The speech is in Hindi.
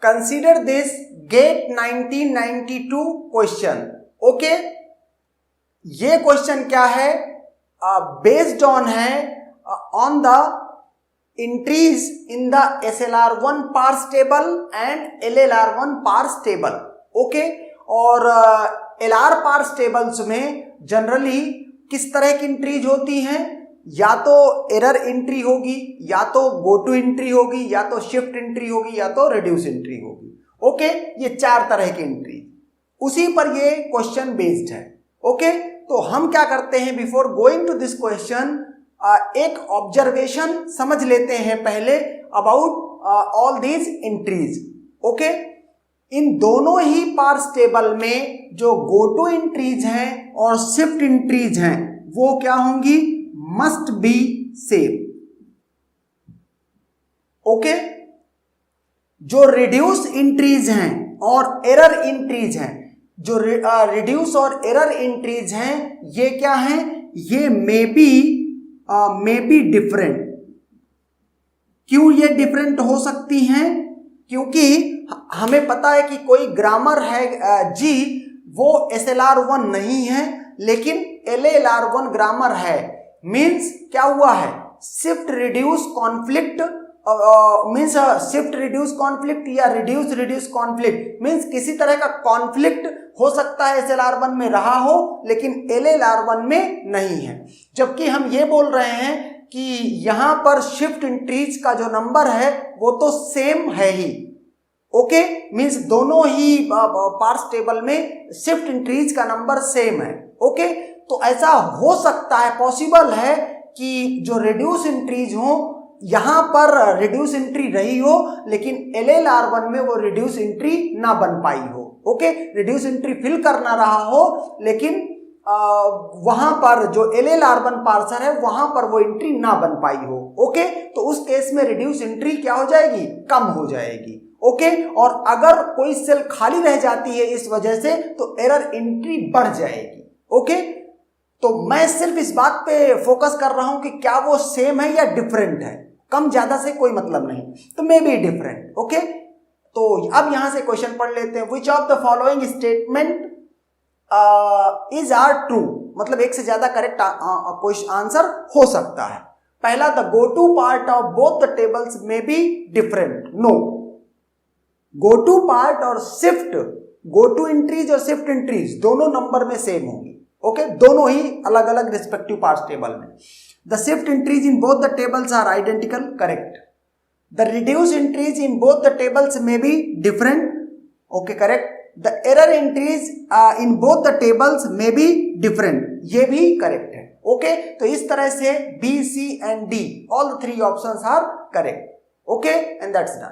Consider this GATE 1992 question. Okay, ये क्वेश्चन क्या है, बेस्ड ऑन है on the entries in the SLR1 parse table and LLR1 parse table. Okay, और LR पार्स टेबल्स में जनरली किस तरह की इंट्रीज होती हैं, या तो एरर एंट्री होगी, या तो गो टू एंट्री होगी, या तो शिफ्ट एंट्री होगी, या तो रिड्यूस एंट्री होगी। ओके, ये चार तरह की एंट्री, उसी पर ये क्वेश्चन बेस्ड है। ओके, तो हम क्या करते हैं, before going to this question एक ऑब्जर्वेशन समझ लेते हैं पहले about all these entries. Okay, इन दोनों ही पार्स टेबल में जो गो टू एंट्रीज हैं और शिफ्ट एंट्रीज हैं वो क्या होंगी, मस्ट बी सेम। ओके, जो रिड्यूस एंट्रीज हैं और एरर एंट्रीज हैं, जो रिड्यूस और एरर एंट्रीज हैं ये क्या हैं, ये मे बी डिफरेंट। क्यों ये डिफरेंट हो सकती हैं, क्योंकि हमें पता है कि कोई ग्रामर है जी वो SLR1 नहीं है लेकिन LLR1 ग्रामर है। मीन्स क्या हुआ है, shift reduce conflict means shift reduce conflict या रिड्यूस कॉन्फ्लिक्ट मीन्स किसी तरह का कॉन्फ्लिक्ट हो सकता है SLR1 में रहा हो लेकिन LLR1 में नहीं है। जबकि हम ये बोल रहे हैं कि यहां पर शिफ्ट एंट्रीज का जो नंबर है वो तो सेम है ही। ओके, मीन्स दोनों ही पार्स टेबल में शिफ्ट एंट्रीज का नंबर सेम है। ओके, तो ऐसा हो सकता है, पॉसिबल है कि जो रिड्यूस एंट्रीज हो यहां पर रिड्यूस एंट्री रही हो लेकिन LLR1 में वो रिड्यूस एंट्री ना बन पाई हो। ओके, रिड्यूस एंट्री फिल करना रहा हो लेकिन वहां पर जो LLR1 पार्सर है वहां पर वो एंट्री ना बन पाई हो। ओके, तो उस केस में रिड्यूस एंट्री क्या हो जाएगी, कम हो जाएगी। ओके, और अगर कोई सेल खाली रह जाती है इस वजह से तो एरर एंट्री बढ़ जाएगी। ओके, तो मैं सिर्फ इस बात पे फोकस कर रहा हूं कि क्या वो सेम है या डिफरेंट है, कम ज्यादा से कोई मतलब नहीं, तो मे बी डिफरेंट। ओके, तो अब यहां से क्वेश्चन पढ़ लेते हैं। Which of the following statement is are true, मतलब एक से ज्यादा करेक्ट आंसर हो सकता है। पहला, the go to part of both the tables में be different. No, go to part और शिफ्ट, गो टू एंट्रीज और शिफ्ट एंट्रीज दोनों नंबर में सेम होंगी। ओके, दोनों ही अलग अलग रिस्पेक्टिव पार्ट्स टेबल में। The shift entries in both the tables are identical, correct. The reduced entries in both the tables may be different, okay, correct. The error entries in both the tables may be different, ये भी correct है। okay, तो इस तरह से B, C and D all the three options are correct. okay, and that's done.